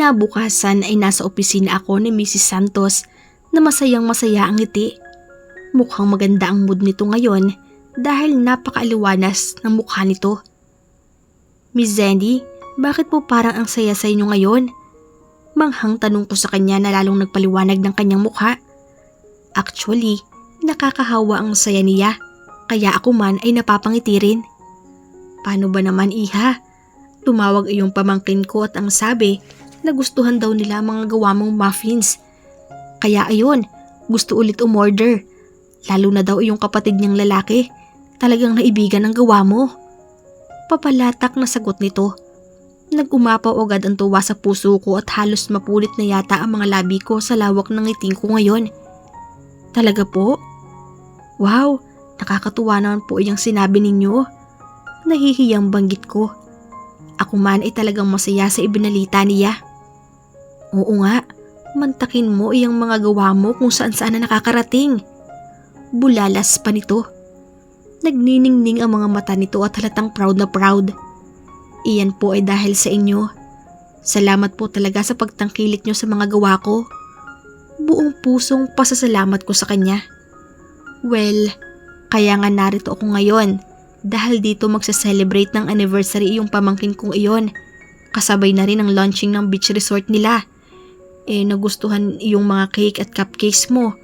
Kinabukasan ay nasa opisina ako ni Mrs. Santos na masayang masaya ang ngiti. Mukhang maganda ang mood nito ngayon dahil napakaaliwanas ng mukha nito. Miss Zenny, bakit po parang ang saya sa inyo ngayon? Manghang tanong ko sa kanya na lalong nagpaliwanag ng kanyang mukha. Actually, nakakahawa ang saya niya, kaya ako man ay napapangiti rin. Paano ba naman iha? Tumawag iyong pamangkin ko at ang sabi, nagustuhan daw nila ang mga gawa mong muffins. Kaya ayun, gusto ulit umorder. Lalo na daw iyong kapatid niyang lalaki. Talagang naibigan ang gawa mo. Papalatak na sagot nito. Nag-umapaw agad ang tuwa sa puso ko at halos mapulit na yata ang mga labi ko sa lawak ng ngiting ko ngayon. Talaga po? Wow, nakakatuwa naman po iyang sinabi ninyo. Nahihiyang banggit ko. Ako man ay talagang masaya sa ibinalita niya. Oo nga, mantakin mo iyang mga gawa mo kung saan-saan na nakakarating. Bulalas pa nito. Nagniningning ang mga mata nito at halatang proud na proud. Iyan po ay dahil sa inyo. Salamat po talaga sa pagtangkilik nyo sa mga gawa ko. Buong pusong pasasalamat ko sa kanya. Well, kaya nga narito ako ngayon dahil dito magsa-celebrate ng anniversary yung pamangkin kong iyon. Kasabay na rin ang launching ng beach resort nila. Nagustuhan yung mga cake at cupcakes mo.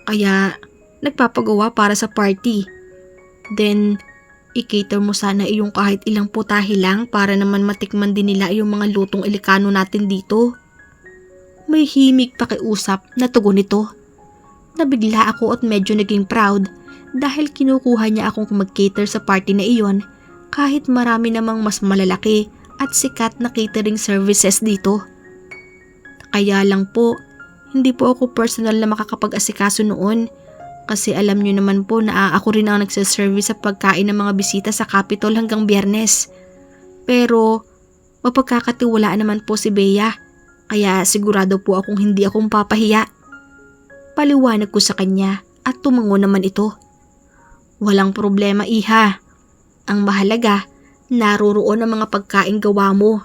Kaya nagpapagawa para sa party. Then, i-cater mo sana iyong kahit ilang putahe lang para naman matikman din nila yung mga lutong Ilocano natin dito. May himig pakiusap na tugon nito. Nabigla ako at medyo naging proud dahil kinukuha niya akong mag-cater sa party na iyon kahit marami namang mas malalaki at sikat na catering services dito. Kaya lang po, hindi po ako personal na makakapag-asikaso noon. Kasi alam nyo naman po na ako rin ang nagsaservice sa pagkain ng mga bisita sa Capitol hanggang Biyernes. Pero mapagkakatiwalaan naman po si Bea, kaya sigurado po akong hindi akong papahiya. Paliwanag ko sa kanya at tumango naman ito. Walang problema iha. Ang mahalaga, naroroon ang mga pagkain gawa mo.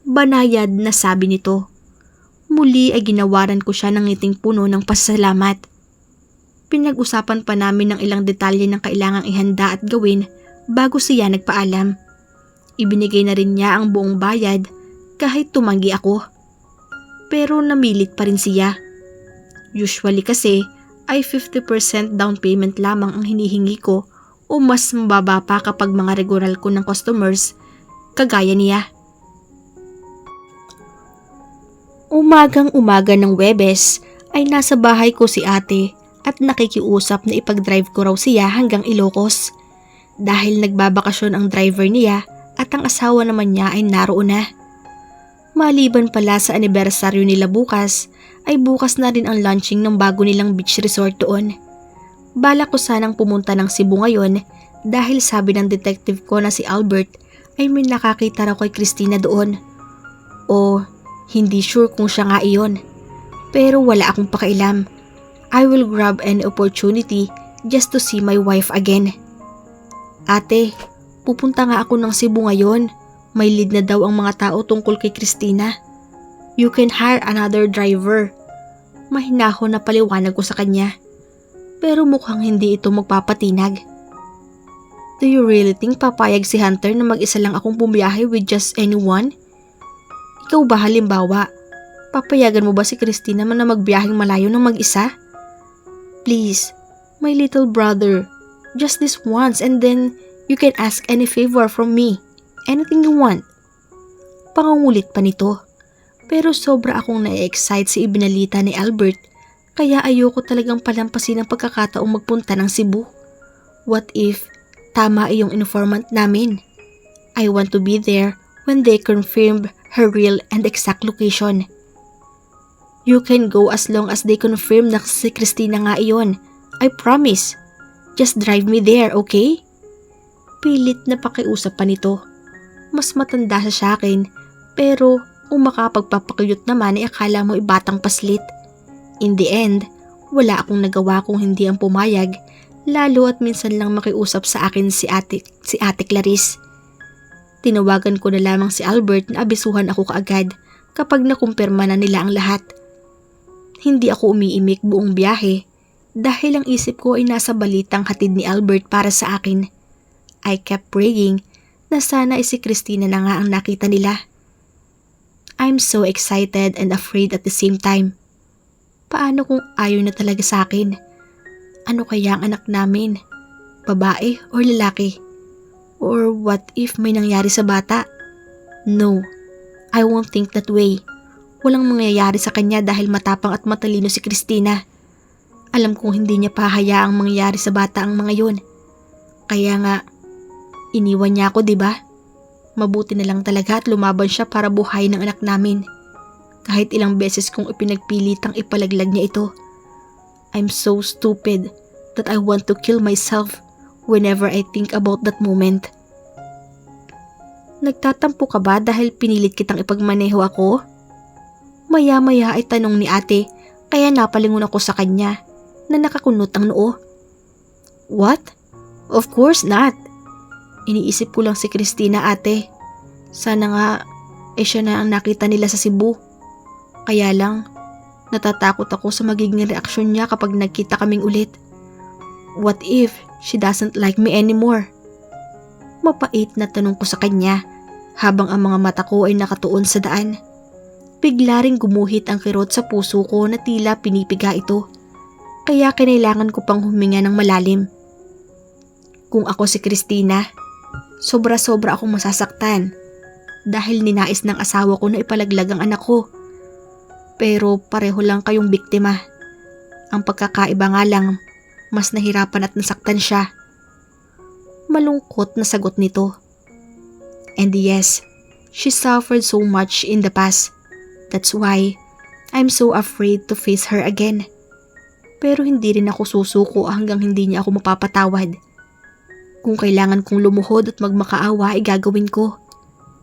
Banayad na sabi nito. Muli ay ginawaran ko siya ng ngiting puno ng pasasalamat. Pinag-usapan pa namin ng ilang detalye ng kailangang ihanda at gawin bago siya nagpaalam. Ibinigay na rin niya ang buong bayad kahit tumanggi ako. Pero namilit pa rin siya. Usually kasi ay 50% down payment lamang ang hinihingi ko o mas mababa pa kapag mga regular ko ng customers kagaya niya. Umagang-umaga ng Huwebes ay nasa bahay ko si ate at nakikiusap na ipag-drive ko raw siya hanggang Ilocos. Dahil nagbabakasyon ang driver niya at ang asawa naman niya ay naroon na. Maliban pala sa anibersaryo nila bukas, ay bukas na rin ang launching ng bago nilang beach resort doon. Balak ko sanang pumunta ng Cebu ngayon dahil sabi ng detective ko na si Albert ay may nakakita raw kay Christina doon. O hindi sure kung siya nga iyon. Pero wala akong pakailam. I will grab any opportunity just to see my wife again. Ate, pupunta nga ako ng Cebu ngayon. May lead na daw ang mga tao tungkol kay Christina. You can hire another driver. Mahinahon na paliwanag ko sa kanya. Pero mukhang hindi ito magpapatinag. Do you really think papayag si Hunter na mag-isa lang akong bumiyahe with just anyone? Ikaw ba halimbawa, papayagan mo ba si Christina man na magbiyaheng malayo ng mag-isa? Please, my little brother, just this once and then you can ask any favor from me. Anything you want. Pangungulit pa nito. Pero sobra akong na-excite sa ibinalita ni Albert kaya ayoko talagang palampasin ang pagkakataong magpunta ng Cebu. What if tama iyong informant namin? I want to be there when they confirm her real and exact location. You can go as long as they confirm na si Christina nga iyon. I promise. Just drive me there, okay? Pilit na pakiusap pa nito. Mas matanda siya sa akin, pero kung makapagpapakuyot naman ay akala mo ibatang paslit. In the end, wala akong nagawa kung hindi ang pumayag, lalo at minsan lang makiusap sa akin si ate Clarice. Tinawagan ko na lamang si Albert na abisuhan ako kaagad kapag nakumpirma na nila ang lahat. Hindi ako umiimik buong biyahe dahil ang isip ko ay nasa balitang hatid ni Albert para sa akin. I kept praying na sana si Christina na nga ang nakita nila. I'm so excited and afraid at the same time. Paano kung ayaw na talaga sa akin? Ano kaya ang anak namin? Babae or lalaki? Or what if may nangyari sa bata? No, I won't think that way. Walang mangyayari sa kanya dahil matapang at matalino si Christina. Alam kong hindi niya pahayaang mangyayari sa bata ang mga yun. Kaya nga, iniwan niya ako, diba? Mabuti na lang talaga at lumaban siya para buhayin ng anak namin. Kahit ilang beses kong ipinagpilitang ipalaglag niya ito. I'm so stupid that I want to kill myself whenever I think about that moment. Nagtatampo ka ba dahil pinilit kitang ipagmaneho ako? Maya-maya ay tanong ni ate, kaya napalingon ako sa kanya na nakakunot ang noo. What? Of course not. Iniisip ko lang si Christina, ate. Sana nga siya na ang nakita nila sa Cebu. Kaya lang, natatakot ako sa magiging reaksyon niya kapag nagkita kaming ulit. What if she doesn't like me anymore? Mapait na tanong ko sa kanya habang ang mga mata ko ay nakatuon sa daan. Bigla ring gumuhit ang kirot sa puso ko na tila pinipiga ito. Kaya kinailangan ko pang huminga ng malalim. Kung ako si Christina, sobra-sobra akong masasaktan dahil ninais ng asawa ko na ipalaglag ang anak ko. Pero pareho lang kayong biktima. Ang pagkakaiba nga lang, mas nahirapan at nasaktan siya. Malungkot na sagot nito. And yes, she suffered so much in the past. That's why I'm so afraid to face her again. Pero hindi rin ako susuko hanggang hindi niya ako mapapatawad. Kung kailangan kong lumuhod at magmakaawa ay gagawin ko.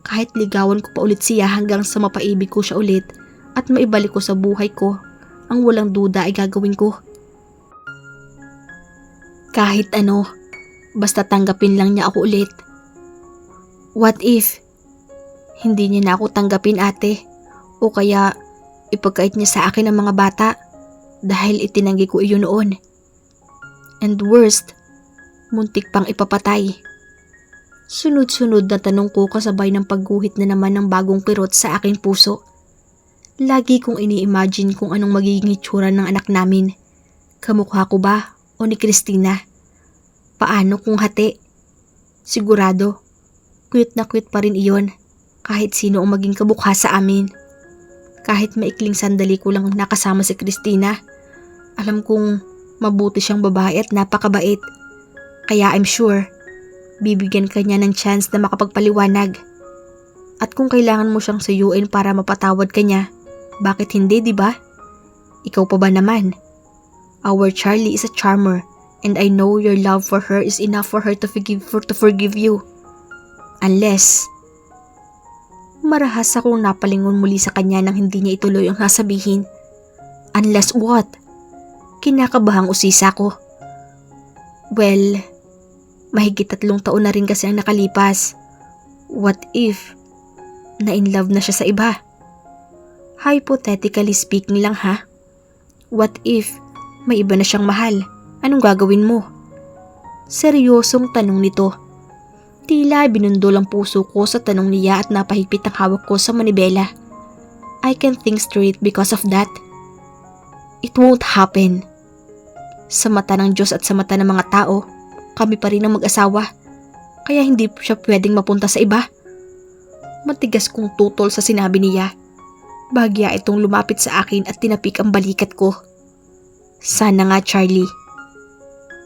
Kahit ligawan ko pa ulit siya hanggang sa mapaibig ko siya ulit at maibalik ko sa buhay ko, ang walang duda ay gagawin ko. Kahit ano, basta tanggapin lang niya ako ulit. What if hindi niya na ako tanggapin, ate? O kaya ipagkait niya sa akin ang mga bata dahil itinanggi ko iyon noon. And worst, muntik pang ipapatay. Sunod-sunod na tanong ko kasabay ng pagguhit na naman ng bagong kirot sa aking puso. Lagi kong ini-imagine kung anong magiging itsura ng anak namin. Kamukha ko ba o ni Christina? Paano kung hati? Sigurado, cute na cute pa rin iyon kahit sino ang maging kamukha sa amin. Kahit maikling sandali ko lang nakasama si Christina, alam kong mabuti siyang babae at napakabait. Kaya I'm sure, bibigyan ka niya ng chance na makapagpaliwanag. At kung kailangan mo siyang suyuin para mapatawad ka niya, bakit hindi, di ba? Ikaw pa ba naman? Our Charlie is a charmer and I know your love for her is enough for her to forgive you. Unless, marahas akong napalingon muli sa kanya nang hindi niya ituloy ang sasabihin. Unless what? Kinakabahang usisa ko. Well, mahigit 3 taon na rin kasi ang nakalipas. What if na-in-love na siya sa iba? Hypothetically speaking lang ha. What if may iba na siyang mahal? Anong gagawin mo? Seryosong tanong nito. Tila binundol ang puso ko sa tanong niya at napahigpit ang hawak ko sa manibela. I can't think straight because of that. It won't happen. Sa mata ng Diyos at sa mata ng mga tao, kami pa rin ang mag-asawa. Kaya hindi siya pwedeng mapunta sa iba. Matigas kong tutol sa sinabi niya. Bagya itong lumapit sa akin at tinapik ang balikat ko. Sana nga, Charlie.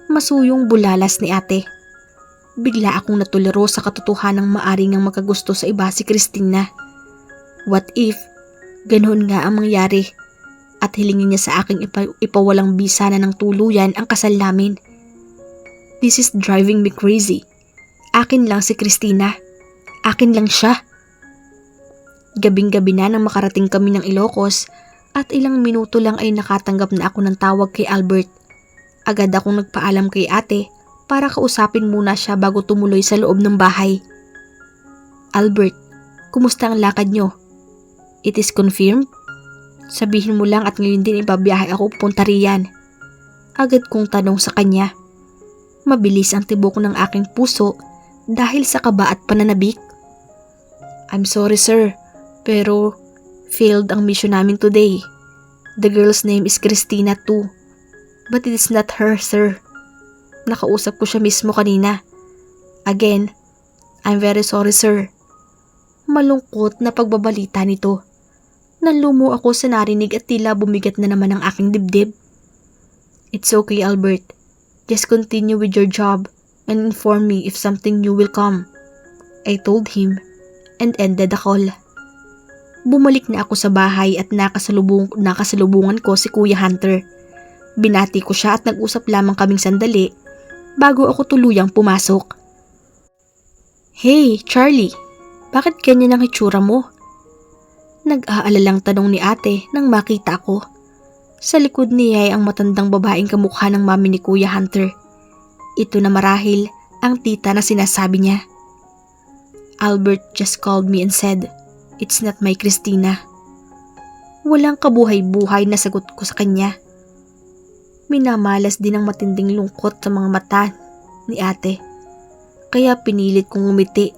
Masuyong bulalas ni ate. Bigla akong natulero sa katotohanang maaring ang makagusto sa iba si Christina. What if ganoon nga ang mangyari at hilingin niya sa aking ipawalang bisa na ng tuluyan ang kasal namin? This is driving me crazy. Akin lang si Christina. Akin lang siya. Gabing-gabi na nang makarating kami ng Ilocos at ilang minuto lang ay nakatanggap na ako ng tawag kay Albert. Agad akong nagpaalam kay ate para kausapin muna siya bago tumuloy sa loob ng bahay. Albert, kumusta ang lakad nyo? It is confirmed? Sabihin mo lang at ngayon din ibabiyahe ako punta riyan. Agad kong tanong sa kanya. Mabilis ang tibok ng aking puso dahil sa kaba at pananabik. I'm sorry sir, pero failed ang mission namin today. The girl's name is Christina too. But it is not her, sir. Nakausap ko siya mismo kanina. Again, I'm very sorry sir. Malungkot na pagbabalita nito. Nanlumo ako sa narinig at tila bumigat na naman ang aking dibdib. It's okay, Albert. Just continue with your job and inform me if something new will come. I told him and ended the call. Bumalik na ako sa bahay at nakasalubungan ko si Kuya Hunter. Binati ko siya at nag-usap lamang kaming sandali bago ako tuluyang pumasok. Hey, Charlie, bakit ganyan ang itsura mo? Nag-aalalang tanong ni ate nang makita ko. Sa likod niya ay ang matandang babaeng kamukha ng mami ni Kuya Hunter. Ito na marahil ang tita na sinasabi niya. Albert just called me and said, "It's not my Christina." Walang kabuhay-buhay na sagot ko sa kanya. Minamalas din ang matinding lungkot sa mga mata ni ate. Kaya pinilit kong umiti.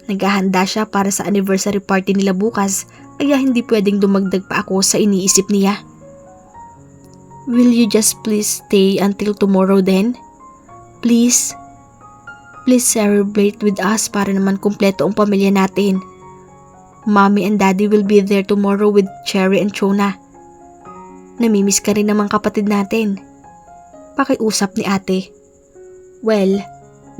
Naghahanda siya para sa anniversary party nila bukas, kaya hindi pwedeng dumagdag pa ako sa iniisip niya. Will you just please stay until tomorrow then? Please? Please celebrate with us para naman kumpleto ang pamilya natin. Mommy and Daddy will be there tomorrow with Cherry and Chona. Namimiss ka rin namang kapatid natin. Pakiusap ni ate. Well,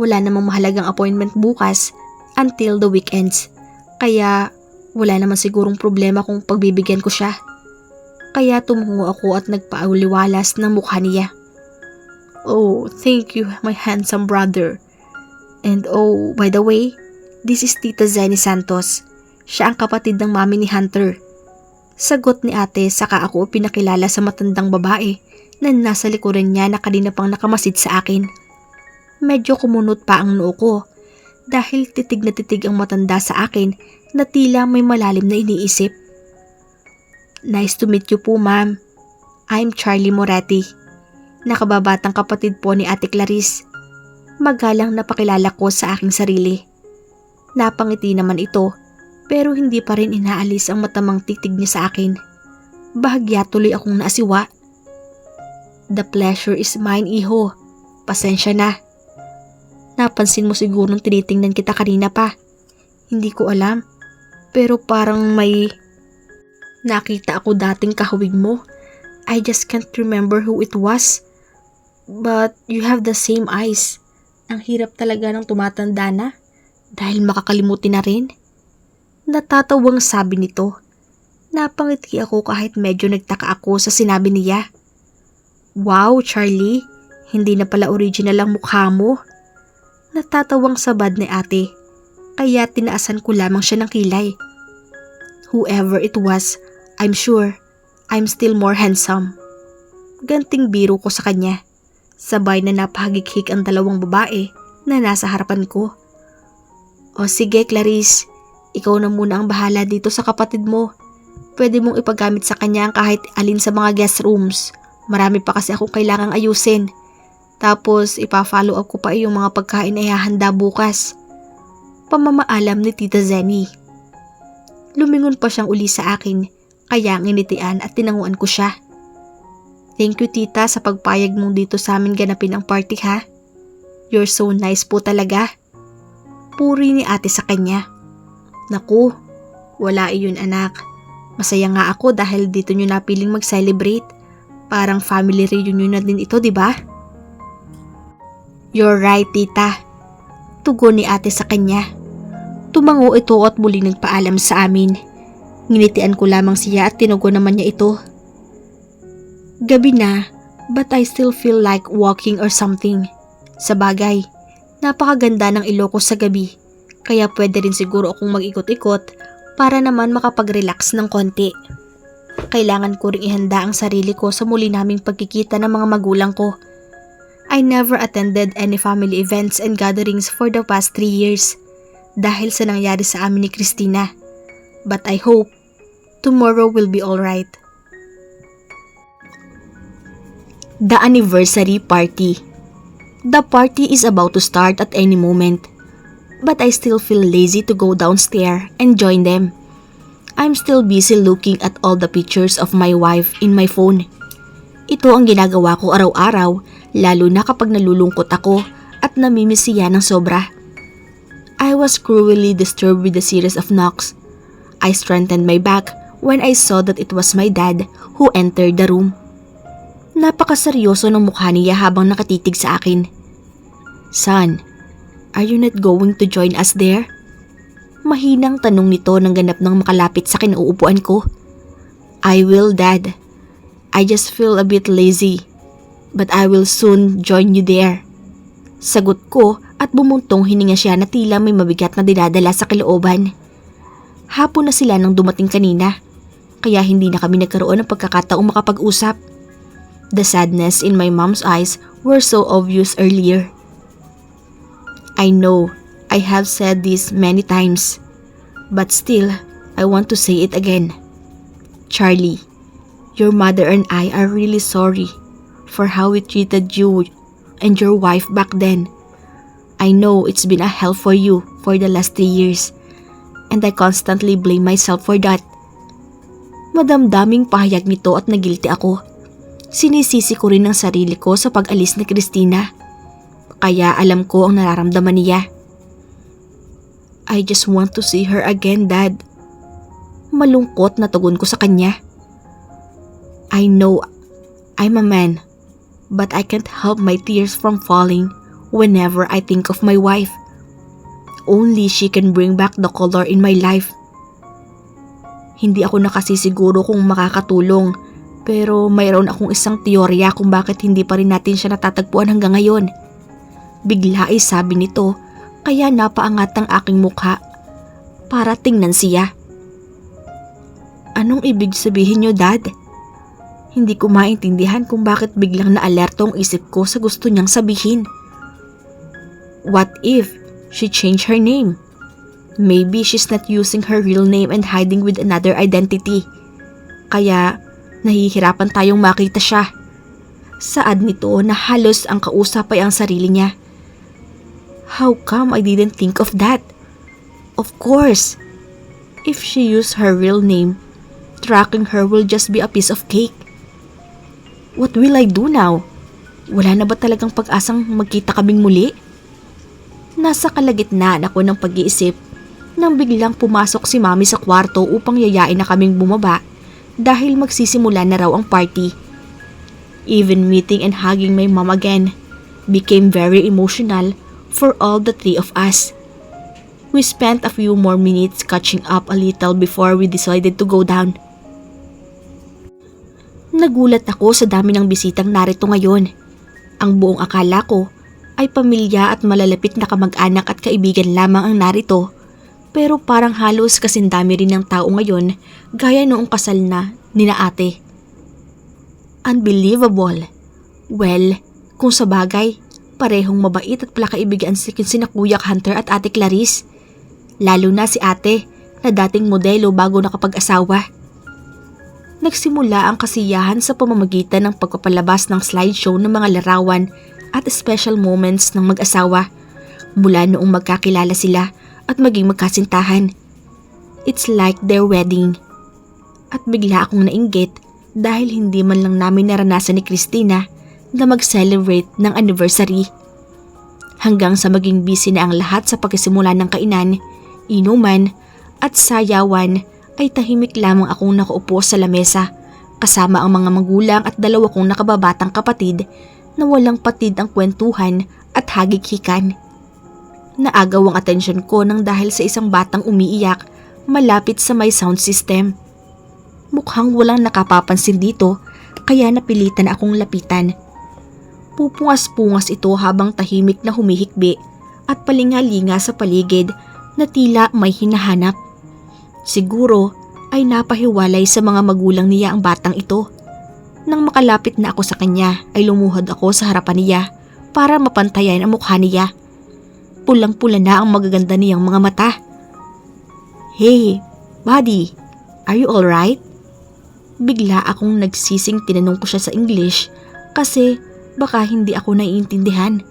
wala namang mahalagang appointment bukas until the weekends. Kaya wala naman sigurong problema kung pagbibigyan ko siya. Kaya tumungo ako at nagpaaliwalas ng mukha niya. Oh, thank you, my handsome brother. And oh, by the way, this is Tita Zenny Santos. Siya ang kapatid ng mami ni Hunter. Sagot ni ate saka ako pinakilala sa matandang babae na nasa likuran niya na kanina pang nakamasid sa akin. Medyo kumunot pa ang noo ko dahil titig na titig ang matanda sa akin na tila may malalim na iniisip. Nice to meet you po, ma'am. I'm Charlie Moretti. Nakababatang kapatid po ni Ate Clarice. Magalang napakilala ko sa aking sarili. Napangiti naman ito pero hindi pa rin inaalis ang matamang titig niya sa akin. Bahagya tuloy akong naasiwa. The pleasure is mine, iho. Pasensya na. Napansin mo sigurong tinitingnan kita kanina pa. Hindi ko alam. Pero parang may nakita ako dating kahawig mo. I just can't remember who it was. But you have the same eyes. Ang hirap talaga ng tumatanda na dahil makakalimutin na rin. Natatawang sabi nito. Napangiti ako kahit medyo nagtaka ako sa sinabi niya. Wow, Charlie, hindi na pala original ang mukha mo. Natatawang sabad ni ate, kaya tinaasan ko lamang siya ng kilay. Whoever it was, I'm sure I'm still more handsome. Ganting biro ko sa kanya. Sabay na napahagikhik ang dalawang babae na nasa harapan ko. O sige, Clarice, ikaw na muna ang bahala dito sa kapatid mo. Pwede mong ipagamit sa kanya ang kahit alin sa mga guest rooms. Marami pa kasi akong kailangang ayusin. Tapos ipa-follow up ko pa yung mga pagkain ay hahanda bukas. Pamamaalam ni Tita Zenny. Lumingon pa siyang uli sa akin, kaya nginitian at tinanguan ko siya. Thank you, tita, sa pagpayag mong dito sa amin ganapin ang party, ha? You're so nice po talaga. Puri ni ate sa kanya. Naku, wala iyon anak. Masaya nga ako dahil dito nyo napiling mag-celebrate. Parang family reunion na din ito, di ba? You're right, tita. Tugon ni ate sa kanya. Tumango ito at muling nagpaalam sa amin. Nginitian ko lamang siya at tinugon naman niya ito. Gabi na, but I still feel like walking or something. Sa bagay, napakaganda ng Ilocos sa gabi, kaya pwede rin siguro akong mag-ikot-ikot para naman makapag-relax ng konti. Kailangan ko ring ihanda ang sarili ko sa muli naming pagkikita ng mga magulang ko. I never attended any family events and gatherings for the past 3 years dahil sa nangyari sa amin ni Christina. But I hope Tomorrow will be alright. The anniversary party. The party is about to start at any moment, but I still feel lazy to go downstairs and join them. I'm still busy looking at all the pictures of my wife in my phone. Ito ang ginagawa ko araw-araw, lalo na kapag nalulungkot ako at namimiss siya ng sobra. I was cruelly disturbed with the series of knocks. I straightened my back when I saw that it was my dad who entered the room. Napakaseryoso ng mukha niya habang nakatitig sa akin. Son, are you not going to join us there? Mahinang tanong nito nang ganap nang makalapit sa kinauupuan ko. I will, Dad. I just feel a bit lazy, but I will soon join you there. Sagot ko at bumuntong hininga siya na tila may mabigat na dinadala sa kalooban. Hapon na sila nang dumating kanina, kaya hindi na kami nagkaroon ng pagkakataong makapag-usap. The sadness in my mom's eyes were so obvious earlier. I know I have said this many times, but still, I want to say it again. Charlie, your mother and I are really sorry for how we treated you and your wife back then. I know it's been a hell for you for the last 3 years, and I constantly blame myself for that. Madamdaming pahayag nito at nagilty ako. Sinisisi ko rin ang sarili ko sa pag-alis ni Christina. Kaya alam ko ang nararamdaman niya. I just want to see her again, Dad. Malungkot na tugon ko sa kanya. I know I'm a man, but I can't help my tears from falling whenever I think of my wife. Only she can bring back the color in my life. Hindi ako nakasisiguro kung makakatulong, pero mayroon akong isang teorya kung bakit hindi pa rin natin siya natatagpuan hanggang ngayon. Bigla ay sabi nito, kaya napaangat ang aking mukha para tingnan siya. Anong ibig sabihin niyo, Dad? Hindi ko maintindihan kung bakit biglang naalerto ang isip ko sa gusto niyang sabihin. What if she changed her name? Maybe she's not using her real name and hiding with another identity. Kaya nahihirapan tayong makita siya. Saad nito na halos ang kausap ay ang sarili niya. How come I didn't think of that? Of course, if she used her real name, tracking her will just be a piece of cake. What will I do now? Wala na ba talagang pag-asang magkita kaming muli? Nasa kalagitnaan ako ng pag-iisip nang biglang pumasok si Mami sa kwarto upang yayain na kaming bumaba dahil magsisimula na raw ang party. Even meeting and hugging my mom again became very emotional for all the 3 of us. We spent a few more minutes catching up a little before we decided to go down. Nagulat ako sa dami ng bisitang narito ngayon. Ang buong akala ko ay pamilya at malalapit na kamag-anak at kaibigan lamang ang narito, pero parang halos kasindami rin ng tao ngayon gaya noong kasal na nina ate. Unbelievable. Well, kung sa bagay, parehong mabait at palakaibigan sina Kuya Hunter at Ate Clarice. Lalo na si ate na dating modelo bago nakapag-asawa. Nagsimula ang kasiyahan sa pamamagitan ng pagpapalabas ng slideshow ng mga larawan at special moments ng mag-asawa mula noong magkakilala sila at maging magkasintahan. It's like their wedding. At bigla akong nainggit dahil hindi man lang namin naranasan ni Christina na mag-celebrate ng anniversary. Hanggang sa maging busy na ang lahat sa pagsisimula ng kainan, inuman at sayawan ay tahimik lamang akong nakaupo sa lamesa kasama ang mga magulang at 2 kong nakababatang kapatid na walang patid ang kwentuhan at hagik-hikan. Naagaw ang atensyon ko nang dahil sa isang batang umiiyak malapit sa may sound system. Mukhang walang nakapapansin dito kaya napilitan akong lapitan. Pupungas-pungas ito habang tahimik na humihikbi at palingalinga sa paligid na tila may hinahanap. Siguro ay napahiwalay sa mga magulang niya ang batang ito. Nang makalapit na ako sa kanya ay lumuhod ako sa harapan niya para mapantayan ang mukha niya. Pulang-pula na ang magaganda niyang mga mata. Hey, buddy, Are you alright? Bigla akong nagsising tinanong ko siya sa English kasi baka hindi ako naiintindihan.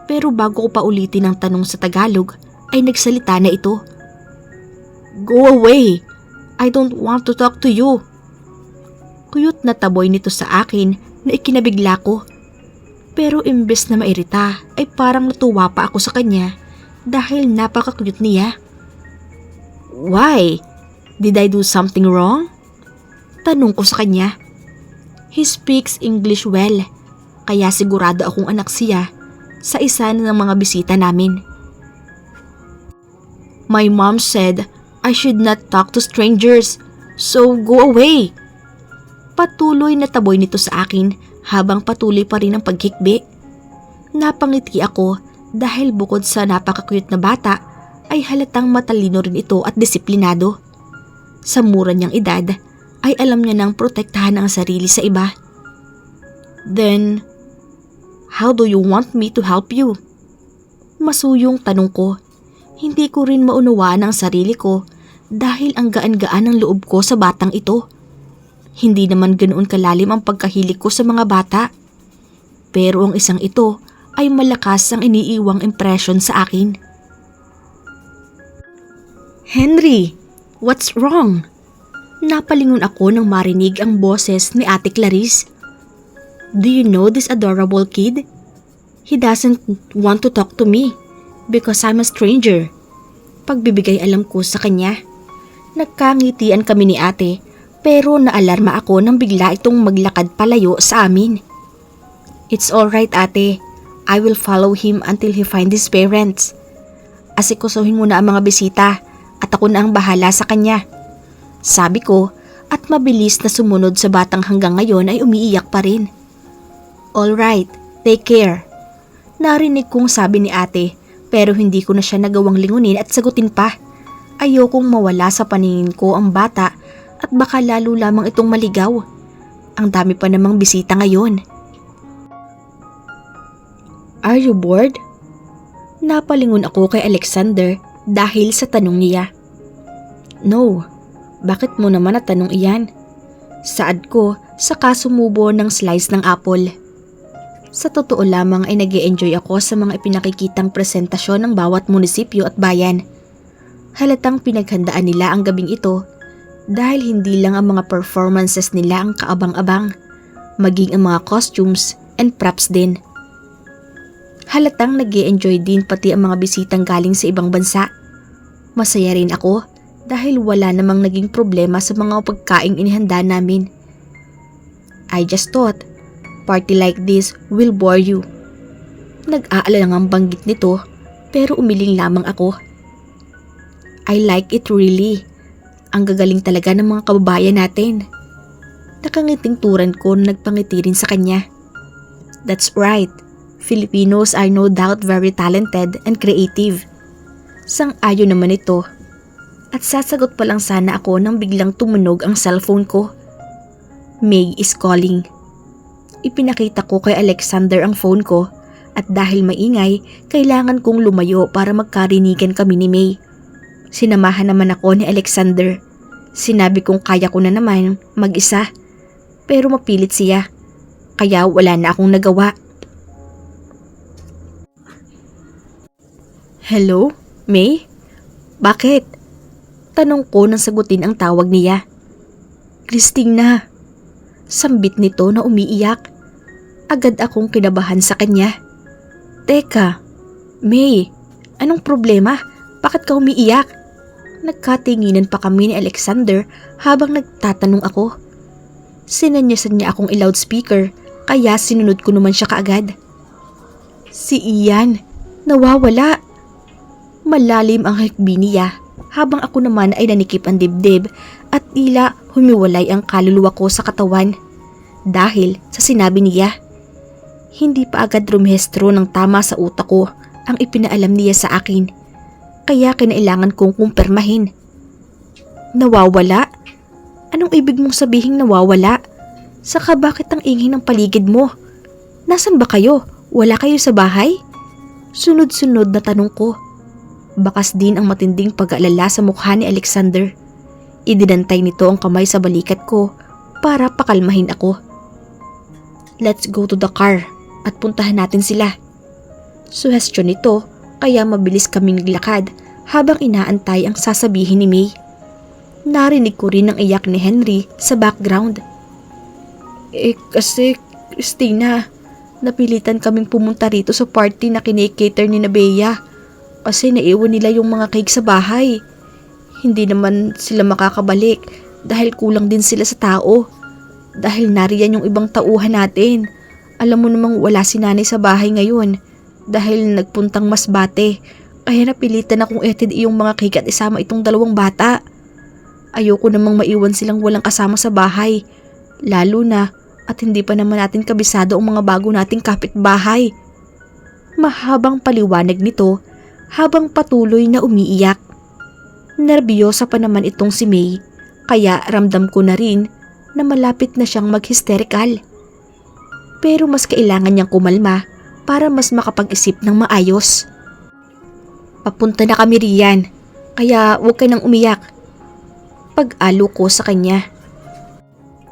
Pero bago ko pa ulitin ang tanong sa Tagalog ay nagsalita na ito. Go away! I don't want to talk to you. Kuyot na taboy nito sa akin na ikinabigla ko. Pero imbes na mairita ay parang natuwa pa ako sa kanya dahil napaka-cute niya. Why? Did I do something wrong? Tanong ko sa kanya. He speaks English well, kaya sigurado akong anak siya sa isa ng mga bisita namin. My mom said I should not talk to strangers, so go away. Patuloy na taboy nito sa akin habang patuloy pa rin ang paghikbi. Napangiti ako dahil bukod sa napaka-cute na bata ay halatang matalino rin ito at disiplinado. Sa mura niyang edad ay alam niya nang protektahan ang sarili sa iba. Then, how do you want me to help you? Masuyong tanong ko. Hindi ko rin maunawaan ang sarili ko dahil ang gaan-gaan ng loob ko sa batang ito. Hindi naman ganoon kalalim ang pagkahilig ko sa mga bata. Pero ang isang ito ay malakas ang iniiwang impression sa akin. Henry, what's wrong? Napalingon ako nang marinig ang boses ni Ate Clarice. Do you know this adorable kid? He doesn't want to talk to me because I'm a stranger. Pagbibigay alam ko sa kanya. Nagkangitian kami ni ate pero naalarma ako nang bigla itong maglakad palayo sa amin. It's alright ate, I will follow him until he finds his parents. Asikusuhin mo na ang mga bisita at ako na ang bahala sa kanya. Sabi ko at mabilis na sumunod sa batang hanggang ngayon ay umiiyak pa rin. Alright, take care. Narinig kong sabi ni ate pero hindi ko na siya nagawang lingunin at sagutin pa. Ayokong mawala sa paningin ko ang bata at baka lalo lamang itong maligaw. Ang dami pa namang bisita ngayon. Are you bored? Napalingon ako kay Alexander dahil sa tanong niya. No, bakit mo naman natanong iyan? Saad ko saka sumubo ng slice ng apple. Sa totoo lamang ay nag-e-enjoy ako sa mga ipinakikitang presentasyon ng bawat munisipyo at bayan. Halatang pinaghandaan nila ang gabing ito dahil hindi lang ang mga performances nila ang kaabang-abang, maging ang mga costumes and props din. Halatang nag-e-enjoy din pati ang mga bisitang galing sa ibang bansa. Masaya rin ako dahil wala namang naging problema sa mga pagkaing inihanda namin. I just thought, party like this will bore you. Nag-aalala ang banggit nito pero umiling lamang ako. I like it really. Ang gagaling talaga ng mga kababayan natin. Nakangiting turan ko na nagpangiti rin sa kanya. That's right. Filipinos are no doubt very talented and creative. Sang-ayon naman ito. At sasagot pa lang sana ako nang biglang tumunog ang cellphone ko. May is calling. Ipinakita ko kay Alexander ang phone ko at dahil maingay, kailangan kong lumayo para magkarinigan kami ni May. Sinamahan naman ako ni Alexander. Sinabi kong kaya ko na naman mag-isa pero mapilit siya kaya wala na akong nagawa. Hello, May? Bakit? Tanong ko nang sagutin ang tawag niya. Christina. Sambit nito na umiiyak. Agad akong kinabahan sa kanya. Teka, May, anong problema? Bakit ka umiiyak? Nagkatinginan pa kami ni Alexander habang nagtatanong ako. Sinanyasan niya akong i-loudspeaker kaya sinunod ko naman siya kaagad. Si Ian, nawawala. Malalim ang hikbi niya habang ako naman ay nanikip ang dibdib at tila humiwalay ang kaluluwa ko sa katawan. Dahil sa sinabi niya, hindi pa agad rumehestro ng tama sa utak ko ang ipinaalam niya sa akin. Kaya kinailangan kong kumpirmahin. Nawawala? Anong ibig mong sabihing nawawala? Saka bakit ang ingay ng paligid mo? Nasaan ba kayo? Wala kayo sa bahay? Sunod-sunod na tanong ko. Bakas din ang matinding pag-aalala sa mukha ni Alexander. Idinantay nito ang kamay sa balikat ko para pakalmahin ako. Let's go to the car at puntahan natin sila. Suhestyon nito kaya mabilis kaming naglakad habang inaantay ang sasabihin ni May. Narinig ko rin ang iyak ni Henry sa background. Kasi Christina, napilitan kaming pumunta rito sa party na kinikater ni Bea kasi naiwan nila yung mga cake sa bahay. Hindi naman sila makakabalik dahil kulang din sila sa tao. Dahil nariyan yung ibang tauhan natin. Alam mo namang wala si nanay sa bahay ngayon dahil nagpuntang Masbate. Kaya napilitan akong ihatid yung mga cake at isama itong 2 bata. Ayoko namang maiwan silang walang kasama sa bahay. Lalo na at hindi pa naman natin kabisado ang mga bago nating kapitbahay. Mahabang paliwanag nito habang patuloy na umiiyak. Nerbiyosa pa naman itong si May kaya ramdam ko na rin na malapit na siyang mag-hysterical. Pero mas kailangan niyang kumalma para mas makapag-isip ng maayos. Papunta na kami riyan, kaya huwag ka nang umiyak. Pag-alo ko sa kanya.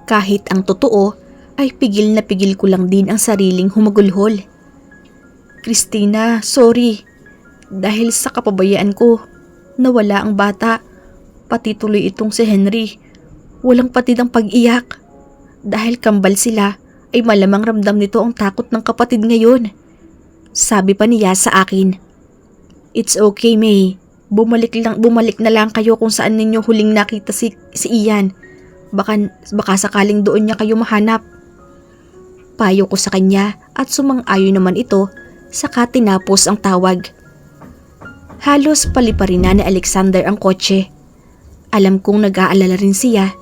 Kahit ang totoo ay pigil na pigil ko lang din ang sariling humagulhol. Christina, sorry. Dahil sa kapabayaan ko, nawala ang bata. Pati tuloy itong si Henry. Walang patid ang pag-iyak. Dahil kambal sila, ay malamang ramdam nito ang takot ng kapatid ngayon. Sabi pa niya sa akin, "It's okay, May. Bumalik na lang kayo kung saan ninyo huling nakita si Ian. Baka sakaling doon niya kayo mahanap." Payo ko sa kanya at sumang-ayon naman ito, saka tinapos ang tawag. Halos paliparin na ni Alexander ang kotse. Alam kong nag-aalala rin siya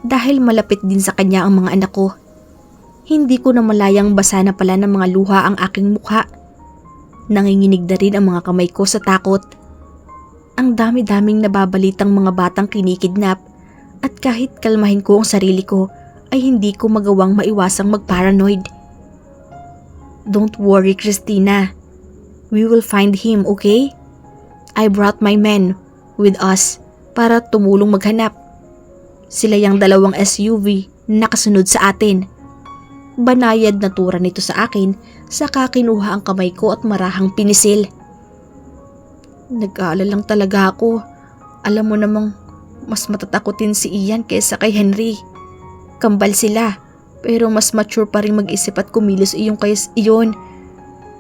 dahil malapit din sa kanya ang mga anak ko. Hindi ko na malayang basa na pala ng mga luha ang aking mukha. Nanginginig na rin ang mga kamay ko sa takot. Ang dami-daming nababalitang mga batang kinikidnap at kahit kalmahin ko ang sarili ko ay hindi ko magawang maiwasang magparanoid. Don't worry, Christina. We will find him, okay? I brought my men with us para tumulong maghanap. Sila yung 2 SUV na nakasunod sa atin. Banayad na tura nito sa akin, saka kinuha ang kamay ko at marahang pinisil. Nag-aalala lang talaga ako. Alam mo namang mas matatakotin si Ian kaysa kay Henry. Kambal sila, pero mas mature pa rin mag-isip at kumilos iyon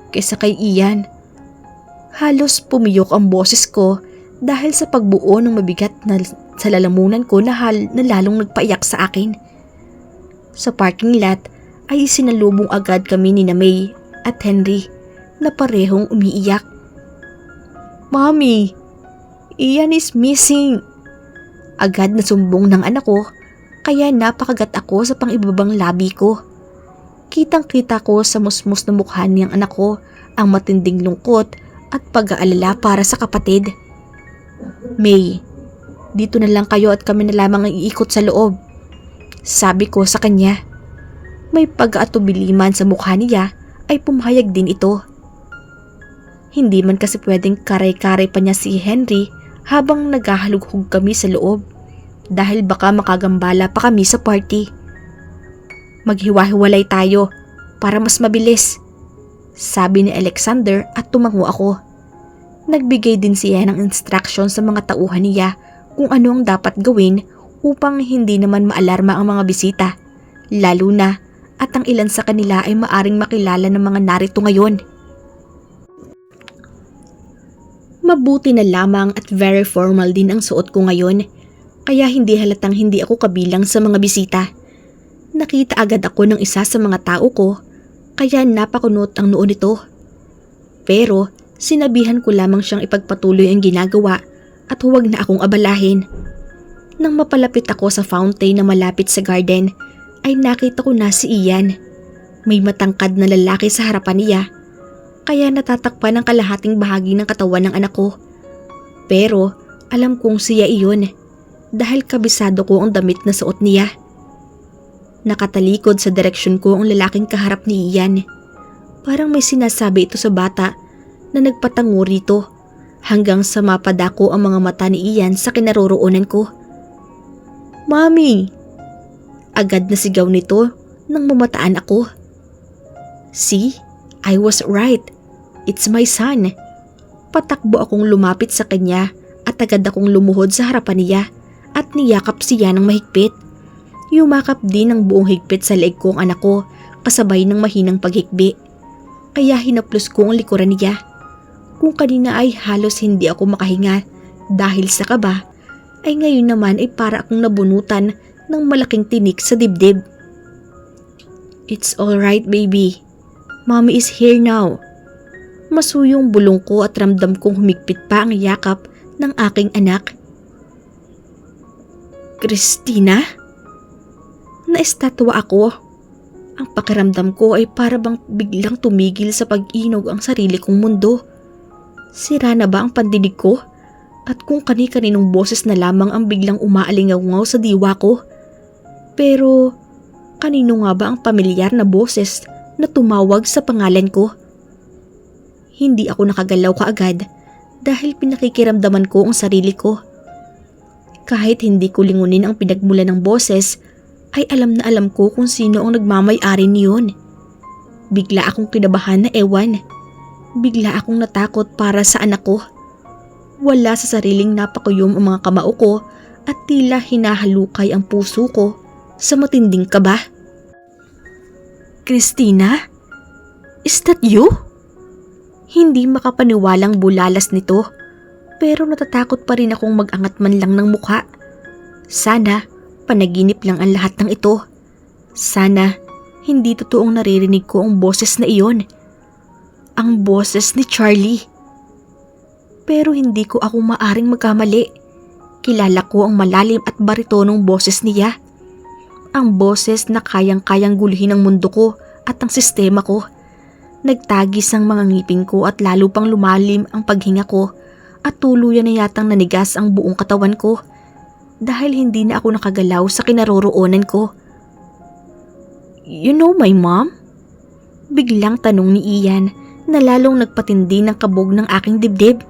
kaysa kay Ian. Halos pumiyok ang boses ko dahil sa pagbuo ng mabigat na sa lalamunan ko na lalong nagpaiyak sa akin. Sa parking lot ay sinalubong agad kami ni May at Henry na parehong umiiyak. "Mommy, Ian is missing!" Agad na sumbong ng anak ko kaya napakagat ako sa pang-ibabang labi ko. Kitang-kita ko sa musmus na mukha niyang anak ko ang matinding lungkot at pag-aalala para sa kapatid. "May, dito na lang kayo at kami na lamang ang iikot sa loob," sabi ko sa kanya. May pag-aatubiliman sa mukha niya ay pumayag din ito. Hindi man kasi pwedeng karay-karay pa niya si Henry habang naghahalughog kami sa loob dahil baka makagambala pa kami sa party. "Maghiwa-hiwalay tayo para mas mabilis," sabi ni Alexander at tumango ako. Nagbigay din siya ng instruction sa mga tauhan niya kung ano ang dapat gawin upang hindi naman maalarma ang mga bisita, lalo na at ang ilan sa kanila ay maaring makilala ng mga narito ngayon. Mabuti na lamang at very formal din ang suot ko ngayon, kaya hindi halatang hindi ako kabilang sa mga bisita. Nakita agad ako ng isa sa mga tao ko, kaya napakunot ang noo nito. Pero sinabihan ko lamang siyang ipagpatuloy ang ginagawa at huwag na akong abalahin. Nang mapalapit ako sa fountain na malapit sa garden, ay nakita ko na si Ian. May matangkad na lalaki sa harapan niya, kaya natatakpan ang kalahating bahagi ng katawan ng anak ko. Pero alam kong siya iyon dahil kabisado ko ang damit na suot niya. Nakatalikod sa direksyon ko ang lalaking kaharap ni Ian. Parang may sinasabi ito sa bata na nagpatango rito hanggang sa mapadako ang mga mata ni Ian sa kinaroroonan ko. Mommy! Agad na sigaw nito nang mamataan ako. See? I was right. It's my son. Patakbo akong lumapit sa kanya at agad akong lumuhod sa harapan niya at niyakap siya ng mahigpit. Yumakap din ng buong higpit sa leeg ko ang anak ko kasabay ng mahinang paghikbi. Kaya hinaplos ko ang likuran niya. Kung kanina ay halos hindi ako makahinga dahil sa kaba, ay ngayon naman ay para akong nabunutan ng malaking tinik sa dibdib. It's alright, baby. Mommy is here now. Masuyong bulong ko at ramdam kong humigpit pa ang yakap ng aking anak. Christina? Naistatwa ako. Ang pakiramdam ko ay para bang biglang tumigil sa pag-inog ang sarili kong mundo. Sira na ba ang pandinig ko? At kung kani-kaninong boses na lamang ang biglang umaalingaw sa diwa ko? Pero kanino nga ba ang pamilyar na boses na tumawag sa pangalan ko? Hindi ako nakagalaw kaagad dahil pinakikiramdaman ko ang sarili ko. Kahit hindi ko lingunin ang pinagmula ng boses, ay alam na alam ko kung sino ang nagmamay-ari niyon. Bigla akong kinabahan na ewan. Bigla akong natakot para sa anak ko. Wala sa sariling napakuyom ang mga kamao ko at tila hinahalukay ang puso ko sa matinding kaba. Christina? Is that you? Hindi makapaniwalang bulalas nito, pero natatakot pa rin akong mag-angat man lang ng mukha. Sana panaginip lang ang lahat ng ito. Sana hindi totoong naririnig ko ang boses na iyon. Ang boses ni Charlie. Pero hindi ko ako maaring magkamali. Kilala ko ang malalim at baritonong boses niya. Ang boses na kayang-kayang guluhin ang mundo ko at ang sistema ko. Nagtagis ang mga ngipin ko at lalo pang lumalim ang paghinga ko at tuluyan na yatang nanigas ang buong katawan ko dahil hindi na ako nakagalaw sa kinaroroonan ko. You know my mom? Biglang tanong ni Ian na lalong nagpatindi ng kabog ng aking dibdib.